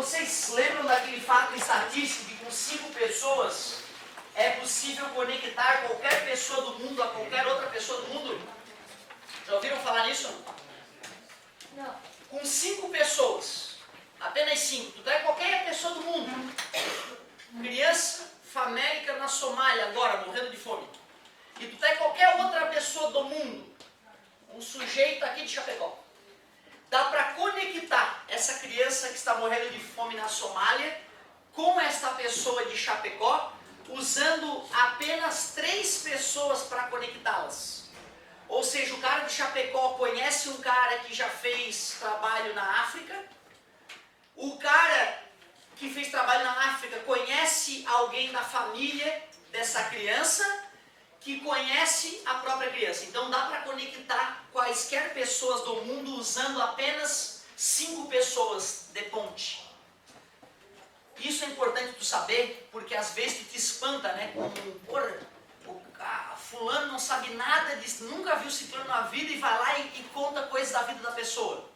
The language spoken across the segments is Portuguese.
Vocês lembram daquele fato estatístico que com 5 pessoas é possível conectar qualquer pessoa do mundo a qualquer outra pessoa do mundo? Já ouviram falar nisso? Não. Com 5 pessoas, apenas 5, tu traz qualquer pessoa do mundo. Criança famélica na Somália agora, morrendo de fome. E tu traz qualquer outra pessoa do mundo, um sujeito aqui de Chapecó. Dá para conectar essa criança que está morrendo de fome na Somália com esta pessoa de Chapecó, usando apenas 3 pessoas para conectá-las. Ou seja, o cara de Chapecó conhece um cara que já fez trabalho na África, o cara que fez trabalho na África conhece alguém da família dessa criança, que conhece a própria criança. Então dá para conectar quaisquer pessoas do mundo usando apenas 5 pessoas de ponte. Isso é importante tu saber, porque às vezes tu te espanta, né? Porra, fulano não sabe nada disso, nunca viu ciclano na vida e vai lá e conta coisas da vida da pessoa.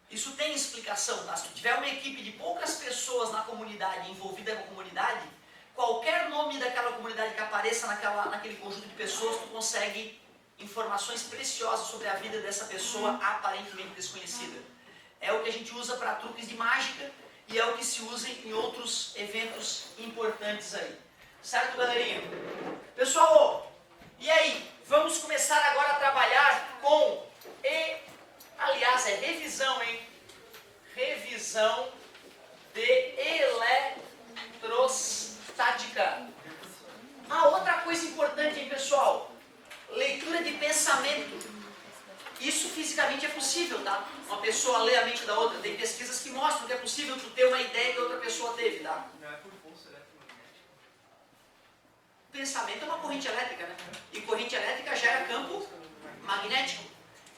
Isso tem explicação, tá? Se tu tiver uma equipe de poucas pessoas na comunidade, envolvida com a comunidade, qualquer nome daquela comunidade que apareça naquele conjunto de pessoas, tu consegue informações preciosas sobre a vida dessa pessoa aparentemente desconhecida. É o que a gente usa para truques de mágica e é o que se usa em outros eventos importantes aí. Certo, galerinha? Pessoal, e aí? Vamos começar agora a trabalhar com... aliás, é revisão, hein? Revisão de eletrostática. Outra coisa importante, hein, pessoal? Leitura de pensamento. Isso fisicamente é possível, tá? Uma pessoa lê a mente da outra. Tem pesquisas que mostram que é possível tu ter uma ideia que outra pessoa teve, tá? Não é por pulso eletromagnético. Pensamento é uma corrente elétrica, né? E corrente elétrica gera campo magnético.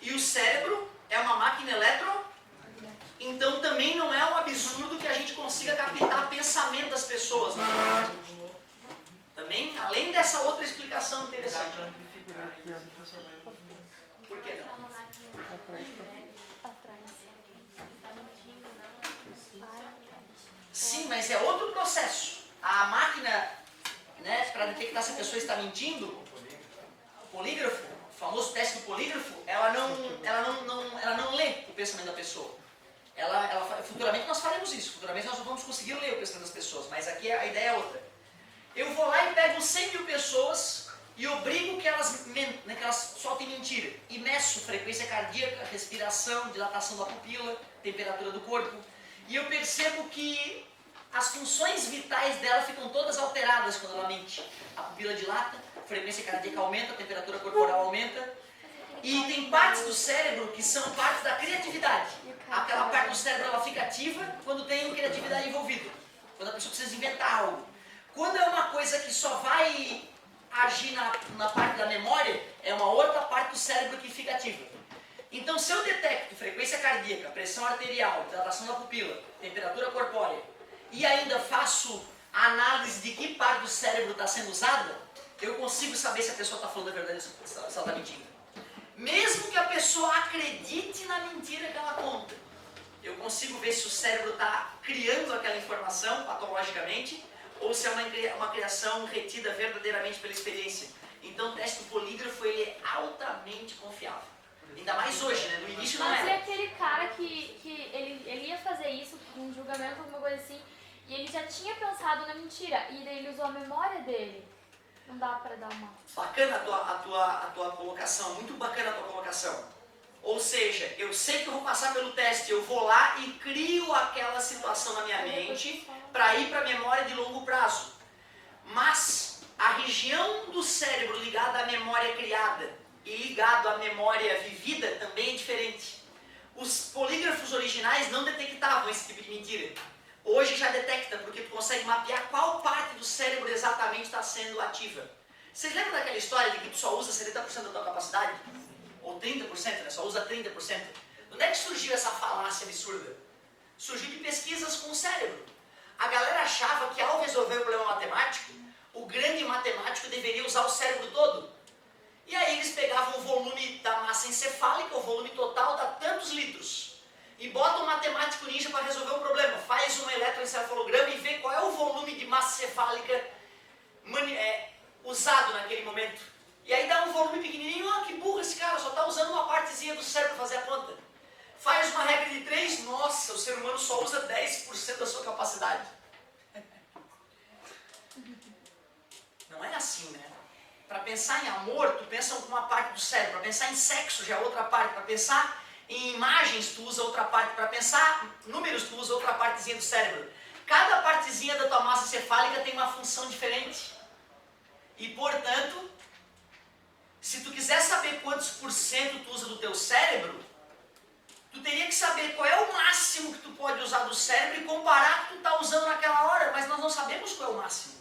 E o cérebro é uma máquina então também não é um absurdo que a gente consiga captar pensamento das pessoas, né? Também, além dessa outra explicação interessante. Por que não? Sim, mas é outro processo. A máquina, né, para detectar se a pessoa está mentindo, o polígrafo, o famoso teste do polígrafo, ela não lê o pensamento da pessoa. Futuramente nós faremos isso, futuramente nós vamos conseguir ler o pensamento das pessoas, mas aqui a ideia é outra. Eu vou lá e pego 100 mil pessoas e obrigo que elas soltem mentira. E meço frequência cardíaca, respiração, dilatação da pupila, temperatura do corpo. E eu percebo que as funções vitais dela ficam todas alteradas quando ela mente. A pupila dilata, a frequência cardíaca aumenta, a temperatura corporal aumenta. E tem partes do cérebro que são partes da criatividade. Aquela parte do cérebro ela fica ativa quando tem criatividade envolvida. Quando a pessoa precisa inventar algo. Quando é uma coisa que só vai agir na parte da memória, é uma outra parte do cérebro que fica ativa. Então, se eu detecto frequência cardíaca, pressão arterial, dilatação da pupila, temperatura corpórea, e ainda faço a análise de que parte do cérebro está sendo usada, eu consigo saber se a pessoa está falando a verdade ou se ela está mentindo. Mesmo que a pessoa acredite na mentira que ela conta, eu consigo ver se o cérebro está criando aquela informação patologicamente ou se é uma criação retida verdadeiramente pela experiência. Então o teste do polígrafo ele é altamente confiável. Ainda mais hoje, né? No início não era. Mas é aquele cara que ele ia fazer isso, um julgamento, alguma coisa assim, e ele já tinha pensado na mentira, e daí ele usou a memória dele. Não dá pra dar uma... Bacana a tua colocação, muito bacana a tua colocação. Ou seja, eu sei que eu vou passar pelo teste, eu vou lá e crio aquela situação na minha mente para ir para a memória de longo prazo. Mas a região do cérebro ligada à memória criada e ligado à memória vivida também é diferente. Os polígrafos originais não detectavam esse tipo de mentira. Hoje já detecta, porque tu consegue mapear qual parte do cérebro exatamente está sendo ativa. Vocês lembram daquela história de que tu só usa 70% da tua capacidade? Ou 30%, né? Só usa 30%. De onde é que surgiu essa falácia absurda? Surgiu de pesquisas com o cérebro. A galera achava que ao resolver o problema matemático, o grande matemático deveria usar o cérebro todo. E aí eles pegavam o volume da massa encefálica, o volume total dá tantos litros, e botam uma matemático ninja para resolver um problema. Faz um eletroencefalograma e vê qual é o volume de massa cefálica usado naquele momento. E aí dá um volume pequenininho, que burro esse cara, só está usando uma partezinha do cérebro para fazer a conta. Faz uma regra de 3, nossa, o ser humano só usa 10% da sua capacidade. Não é assim, né? Para pensar em amor, tu pensa com uma parte do cérebro. Para pensar em sexo, já é outra parte. Para pensar em imagens, tu usa outra parte. Para pensar em números, tu usa outra partezinha do cérebro. Cada partezinha da tua massa cefálica tem uma função diferente. E, portanto, se tu quiser saber quantos por cento tu usa do teu cérebro, tu teria que saber qual é o máximo que tu pode usar do cérebro e comparar o que tu está usando naquela hora. Mas nós não sabemos qual é o máximo.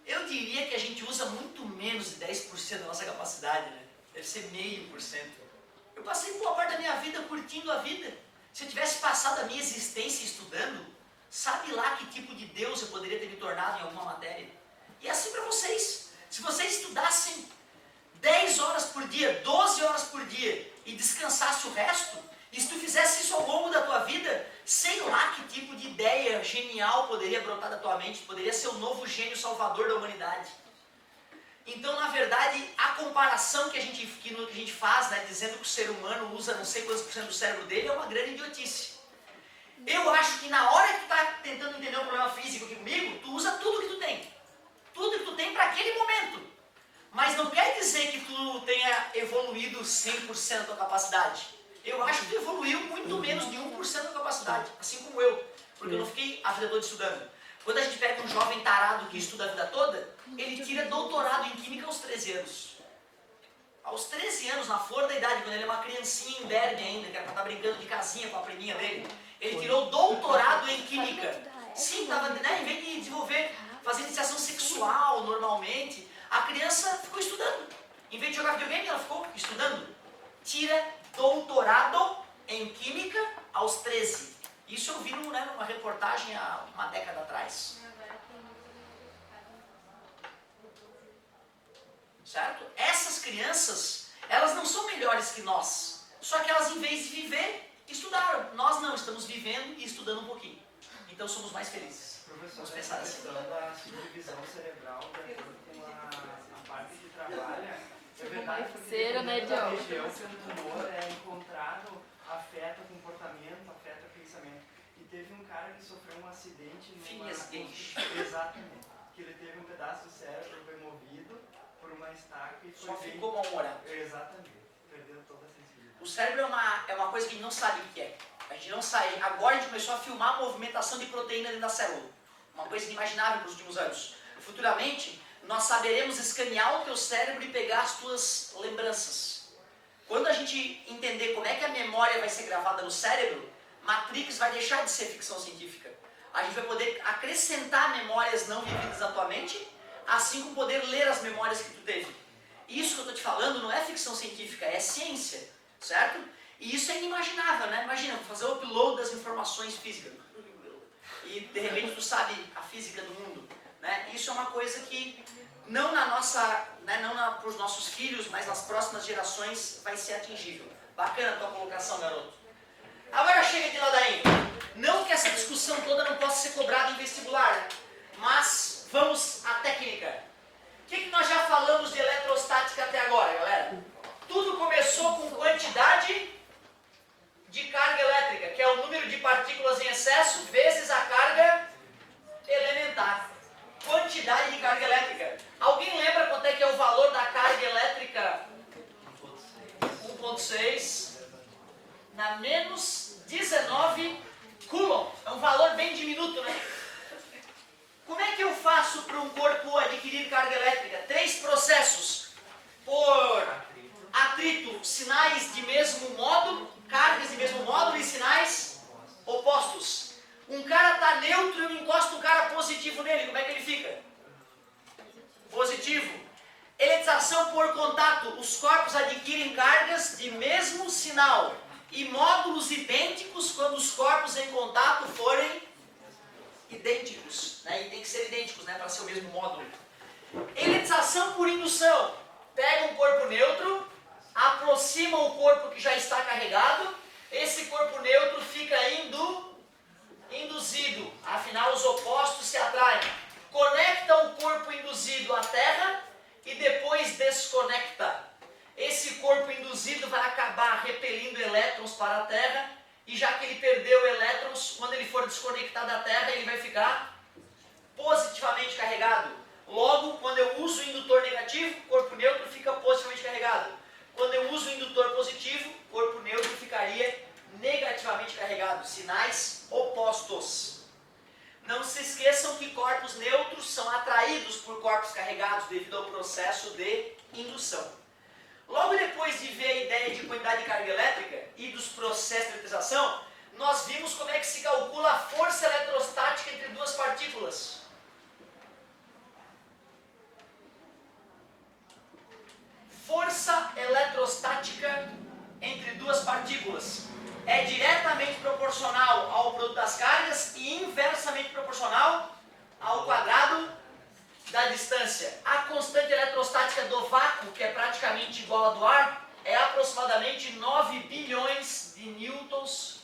Eu diria que a gente usa muito menos de 10% da nossa capacidade, né? Deve ser 0,5%. Eu passei boa parte da minha vida curtindo a vida. Se eu tivesse passado a minha existência estudando, sabe lá que tipo de Deus eu poderia ter me tornado em alguma matéria. E assim para vocês. Se vocês estudassem 10 horas por dia, 12 horas por dia e descansasse o resto, e se tu fizesse isso ao longo da tua vida, sei lá que tipo de ideia genial poderia brotar da tua mente, poderia ser o novo gênio salvador da humanidade. Então, na verdade, a comparação que a gente faz, né, dizendo que o ser humano usa não sei quantos por cento do cérebro dele, é uma grande idiotice. Eu acho que na hora que tu está tentando entender um problema físico aqui comigo, tu usa tudo que tu tem. Tudo que tu tem para aquele momento. Mas não quer dizer que tu tenha evoluído 100% da tua capacidade. Eu acho que tu evoluiu muito menos de 1% da capacidade, assim como eu, porque eu não fiquei a vida toda estudando. Quando a gente pega um jovem tarado que estuda a vida toda, ele tira doutorado em Química aos 13 anos. Aos 13 anos, na flor da idade, quando ele é uma criancinha imberbe ainda, que era para estar brincando de casinha com a priminha dele, ele tirou doutorado em Química. Sim, tava, né, em vez de desenvolver, fazer iniciação sexual normalmente, a criança ficou estudando. Em vez de jogar videogame, ela ficou estudando. Tira doutorado em Química aos 13. Isso eu vi numa reportagem há uma década atrás. Certo? Essas crianças, elas não são melhores que nós. Só que elas, em vez de viver, estudaram. Nós não, estamos vivendo e estudando um pouquinho. Então somos mais felizes. Professor, vamos pensar assim. da subdivisão cerebral de acordo com a parte que trabalha. É verdade, porque dependendo da região que o tumor é encontrado, afeta o comportamento, afeta o pensamento. E teve um cara que sofreu um acidente numa... Exatamente. Que ele teve um pedaço do cérebro removido por uma estaca e foi... Só ficou mal-humorado. Exatamente. Perdeu toda a sensibilidade. O cérebro é uma coisa que a gente não sabe o que é. A gente não sabe. Agora a gente começou a filmar a movimentação de proteína dentro da célula. Uma coisa inimaginável nos últimos anos. Futuramente, nós saberemos escanear o teu cérebro e pegar as tuas lembranças. Quando a gente entender como é que a memória vai ser gravada no cérebro, Matrix vai deixar de ser ficção científica. A gente vai poder acrescentar memórias não vividas na tua mente, assim como poder ler as memórias que tu teve. Isso que eu estou te falando não é ficção científica, é ciência, certo? E isso é inimaginável, né? Imagina, fazer o upload das informações físicas. E de repente tu sabe a física do mundo. Né? Isso é uma coisa que não na nossa, né, não para os nossos filhos, mas nas próximas gerações vai ser atingível. Bacana a tua colocação, garoto. Agora chega de ladainha. Não que essa discussão toda não possa ser cobrada em vestibular, mas vamos à técnica. O que nós já falamos de eletrostática até agora, galera? Tudo começou com quantidade de carga elétrica, que é o número de partículas em excesso vezes a carga elementar. Quantidade de carga elétrica. Alguém lembra quanto é que é o valor da carga elétrica? 1,6 na menos 19 coulomb. É um valor bem diminuto, né? Como é que eu faço para um corpo adquirir carga elétrica? 3 processos. Por atrito, sinais de mesmo módulo, cargas de mesmo módulo e sinais opostos. Um cara está neutro e eu encosto um cara positivo nele. Como é que ele fica? Positivo. Eletrização por contato. Os corpos adquirem cargas de mesmo sinal e módulos idênticos quando os corpos em contato forem idênticos. Né? E tem que ser idênticos, né? Para ser o mesmo módulo. Eletrização por indução. Pega um corpo neutro, aproxima o corpo que já está carregado. Esse corpo neutro elétrons para a Terra, e já que ele perdeu elétrons, quando ele for desconectar da Terra, ele vai ficar positivamente carregado. Logo, quando eu uso o indutor negativo, corpo neutro fica positivamente carregado. Quando eu uso o indutor positivo, corpo neutro ficaria negativamente carregado. Sinais opostos. Não se esqueçam que corpos neutros são atraídos por corpos carregados devido ao processo de indução. Logo depois de ver a ideia de quantidade de carga elétrica e dos processos de eletrização, nós vimos como é que se calcula a força eletrostática entre duas partículas. Força eletrostática entre duas partículas é diretamente proporcional ao produto das cargas e inversamente proporcional ao quadrado da distância. A constante eletrostática do vácuo, que é praticamente igual à do ar, é aproximadamente 9 bilhões de newtons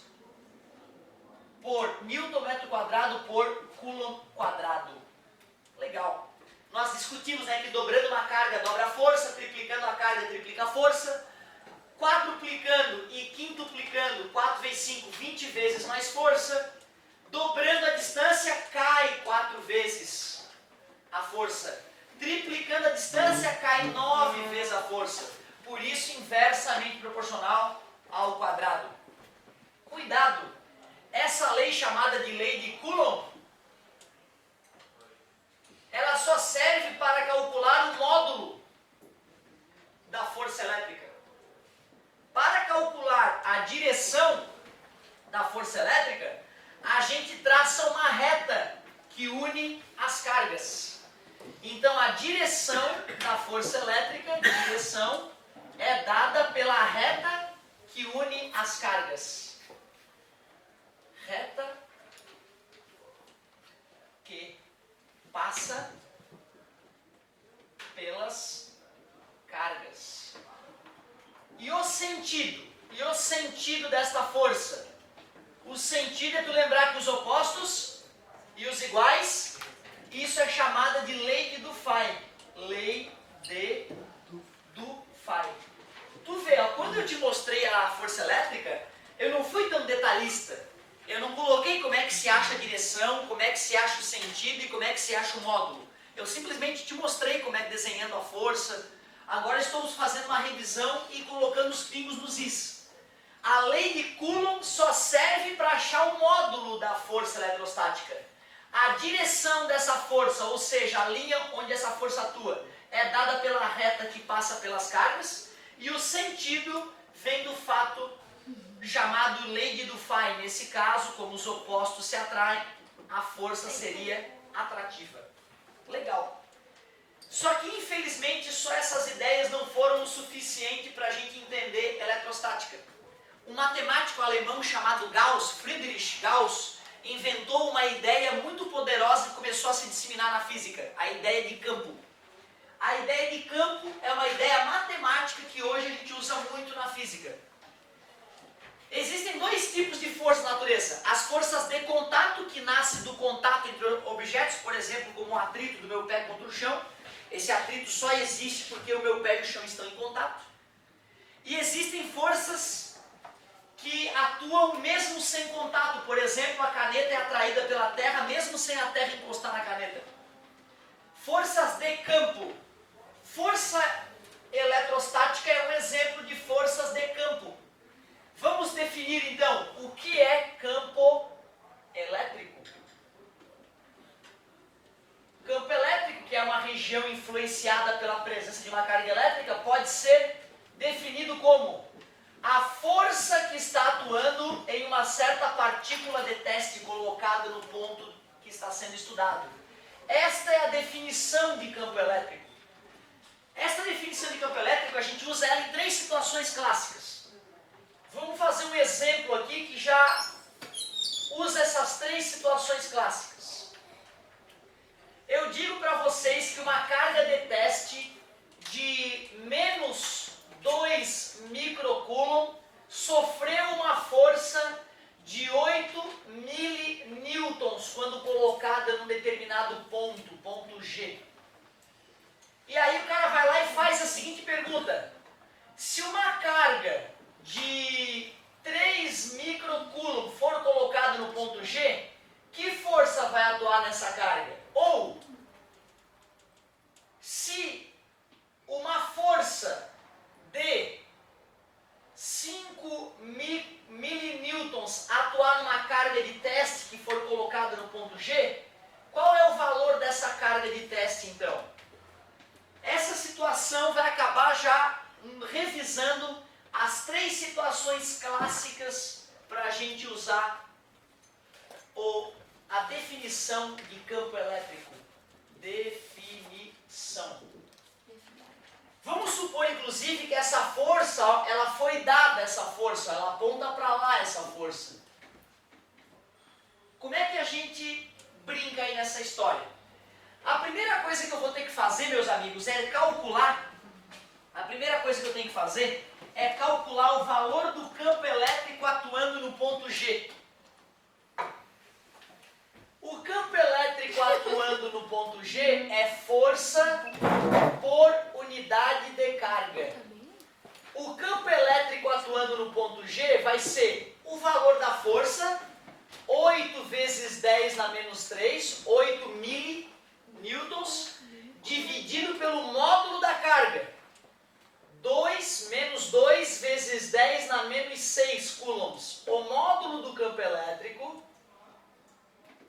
por newton metro quadrado por coulomb quadrado. Legal. Nós discutimos, né, que dobrando uma carga dobra a força, triplicando a carga triplica a força, quadruplicando e quintuplicando 4 vezes 5, 20 vezes mais força, dobrando a distância cai 4 vezes a força, triplicando a distância cai 9 vezes a força, por isso inversamente proporcional ao quadrado. Cuidado, essa lei chamada de lei de Coulomb, ela só serve para calcular o módulo da força elétrica. Para calcular a direção da força elétrica, a gente traça uma reta que une as cargas. Então a direção da força elétrica, direção, é dada pela reta que une as cargas. Reta que passa pelas cargas. E o sentido desta força? O sentido é tu lembrar que os opostos e os iguais, isso é chamada de lei de Dufay. Lei de Dufay. Tu vê, ó, quando eu te mostrei a força elétrica, eu não fui tão detalhista. Eu não coloquei como é que se acha a direção, como é que se acha o sentido e como é que se acha o módulo. Eu simplesmente te mostrei como é que desenhando a força. Agora estamos fazendo uma revisão e colocando os pingos nos is. A lei de Coulomb só serve para achar o módulo da força eletrostática. A direção dessa força, ou seja, a linha onde essa força atua, é dada pela reta que passa pelas cargas, e o sentido vem do fato chamado lei de Dufay. Nesse caso, como os opostos se atraem, a força seria atrativa. Legal. Só que, infelizmente, só essas ideias não foram o suficiente para a gente entender eletrostática. Um matemático alemão chamado Gauss, Friedrich Gauss, inventou uma ideia muito poderosa que começou a se disseminar na física, a ideia de campo. A ideia de campo é uma ideia matemática que hoje a gente usa muito na física. Existem dois tipos de força na natureza. As forças de contato, que nascem do contato entre objetos, por exemplo, como o atrito do meu pé contra o chão. Esse atrito só existe porque o meu pé e o chão estão em contato. E existem forças que atuam mesmo sem contato. Por exemplo, a caneta é atraída pela terra mesmo sem a terra encostar na caneta. Forças de campo. Força eletrostática é um exemplo de forças de campo. Vamos definir então o que é campo elétrico. Campo elétrico, que é uma região influenciada pela presença de uma carga elétrica, pode ser definido como a força que está atuando em uma certa partícula de teste colocada no ponto que está sendo estudado. Esta é a definição de campo elétrico. Esta definição de campo elétrico, a gente usa ela em 3 situações clássicas. Vamos fazer um exemplo aqui que já usa essas 3 situações clássicas. Eu digo para vocês que uma carga de teste de menos 2 microcoulomb sofreu uma força de 8 milinewtons quando colocada num determinado ponto, ponto G. E aí o cara vai lá e faz a seguinte pergunta: se uma carga de milinewtons atuar numa carga de teste que for colocada no ponto G, qual é o valor dessa carga de teste então? Essa situação vai acabar já revisando as 3 situações clássicas para a gente usar a definição de campo elétrico. Definição. Vamos supor, inclusive, que essa força, ela foi dada, essa força, ela aponta para lá essa força. Como é que a gente brinca aí nessa história? A primeira coisa que eu vou ter que fazer, meus amigos, é calcular. A primeira coisa que eu tenho que fazer é calcular o valor do campo elétrico atuando no ponto G. O campo elétrico atuando no ponto G é força por unidade de carga. O campo elétrico atuando no ponto G vai ser o valor da força, 8 vezes 10 na menos 3, 8 milinewtons, dividido pelo módulo da carga. 2 menos 2 vezes 10 na menos 6 coulombs. O módulo do campo elétrico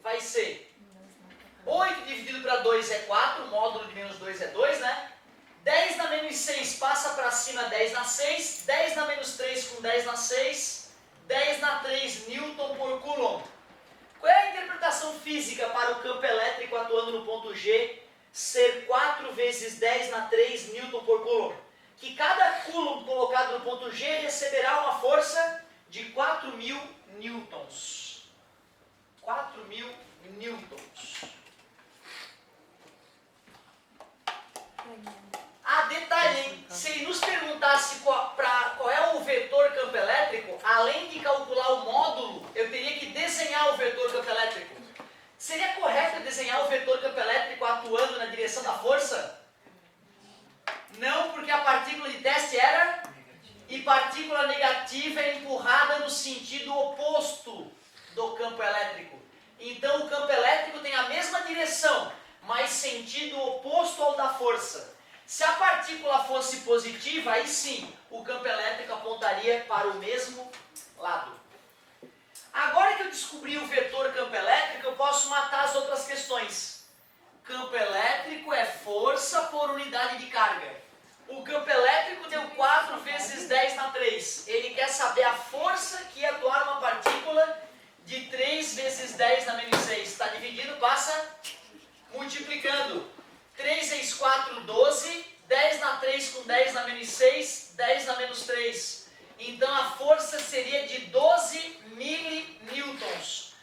vai ser 8 dividido para 2 é 4, o módulo de menos 2 é 2, né? 10 na menos 6 passa para cima 10 na 6, 10 na menos 3 com 10 na 6, 10 na 3 newton por coulomb. Qual é a interpretação física para o campo elétrico atuando no ponto G ser 4 vezes 10 na 3 newton por coulomb? Que cada coulomb colocado no ponto G receberá uma força de 4.000 newtons. 4.000 newtons. Ah, detalhe, hein? Se ele nos perguntasse qual é o vetor campo elétrico, além de calcular o módulo, eu teria que desenhar o vetor campo elétrico. Seria correto desenhar o vetor campo elétrico atuando na direção da força? Não, porque a partícula de teste era e partícula negativa é empurrada no sentido oposto do campo elétrico. Então o campo elétrico tem a mesma direção, mas sentido oposto ao da força. Se a partícula fosse positiva, aí sim, o campo elétrico apontaria para o mesmo lado. Agora que eu descobri o vetor campo elétrico, eu posso matar as outras questões. Campo elétrico é força por unidade de carga. O campo elétrico deu 4 vezes 10 na 3. Ele quer saber a força que ia atuar numa partícula de 3 vezes 10 na menos 6. Está dividindo, passa multiplicando. 3 vezes 4, 12. 10 na 3 com 10 na menos 6. 10 na menos 3. Então a força seria de 12 milinewtons.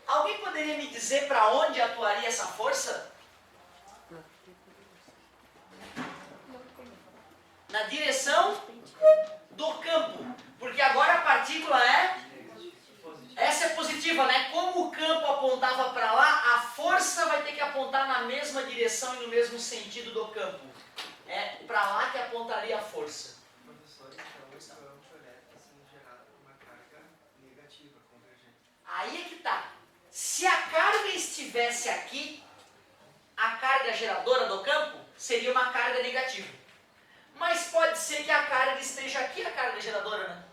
Alguém poderia me dizer para onde atuaria essa força? Na direção do campo. Porque agora a partícula essa é positiva, né? Como o campo apontava para lá, a força vai ter que apontar na mesma direção e no mesmo sentido do campo. É para lá que apontaria a força. Professor, então esse campo elétrico está sendo gerado por uma carga negativa convergente. Aí é que tá. Se a carga estivesse aqui, a carga geradora do campo seria uma carga negativa. Mas pode ser que a carga esteja aqui, a carga geradora, né?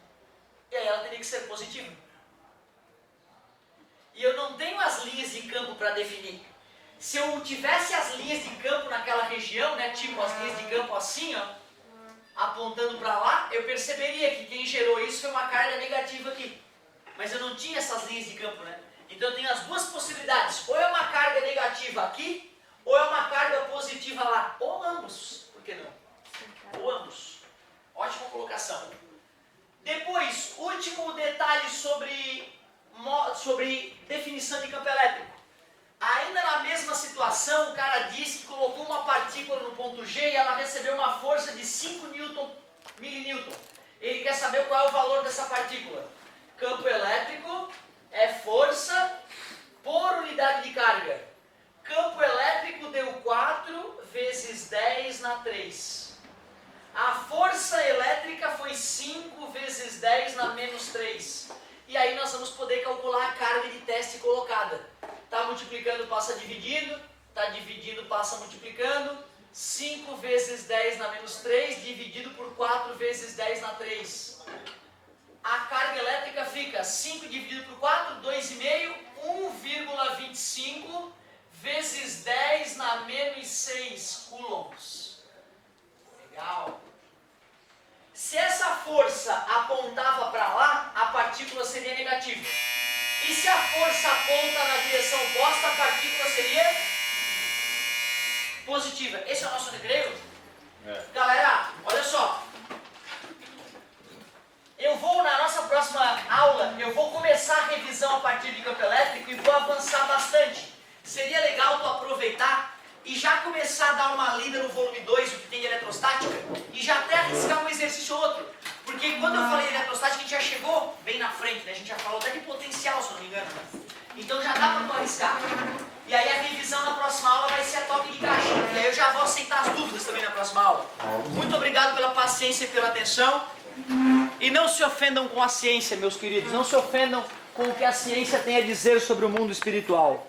E aí ela teria que ser positiva. E eu não tenho as linhas de campo para definir. Se eu tivesse as linhas de campo naquela região, né, tipo as linhas de campo assim, ó, apontando para lá, eu perceberia que quem gerou isso foi uma carga negativa aqui. Mas eu não tinha essas linhas de campo, né? Então eu tenho as duas possibilidades. Ou é uma carga negativa aqui, ou é uma carga positiva lá. Ou ambos. Por que não? Ou ambos. Ótima colocação. Depois, último detalhe sobre definição de campo elétrico. Ainda na mesma situação, o cara disse que colocou uma partícula no ponto G e ela recebeu uma força de 5 milinewton. Ele quer saber qual é o valor dessa partícula. Campo elétrico é força por unidade de carga. Campo elétrico deu 4 vezes 10 na 3. A força elétrica foi 5 vezes 10 na menos 3. E aí nós vamos poder calcular a carga de teste colocada. Está multiplicando, passa dividindo. Está dividindo, passa multiplicando. 5 vezes 10 na menos 3, dividido por 4 vezes 10 na 3. a carga elétrica fica 5 dividido por 4, 2,5, 1,25 vezes 10 na menos 6 coulombs. Legal. Se essa força apontava para lá, a partícula seria negativa. E se a força aponta na direção oposta, a partícula seria positiva. Esse é o nosso recreio? Galera, olha só. Eu vou, na nossa próxima aula, eu vou começar a revisão a partir de campo elétrico e vou avançar bastante. Seria legal tu aproveitar e já começar a dar uma lida no volume 2, o que tem de eletrostática, e já até arriscar um exercício ou outro. Porque quando eu falei de eletrostática, a gente já chegou bem na frente, né? A gente já falou até de potencial, se não me engano. Então já dá para tu arriscar. E aí a revisão na próxima aula vai ser a toque de caixa. E aí eu já vou aceitar as dúvidas também na próxima aula. Muito obrigado pela paciência e pela atenção. E não se ofendam com a ciência, meus queridos. Não se ofendam com o que a ciência tem a dizer sobre o mundo espiritual.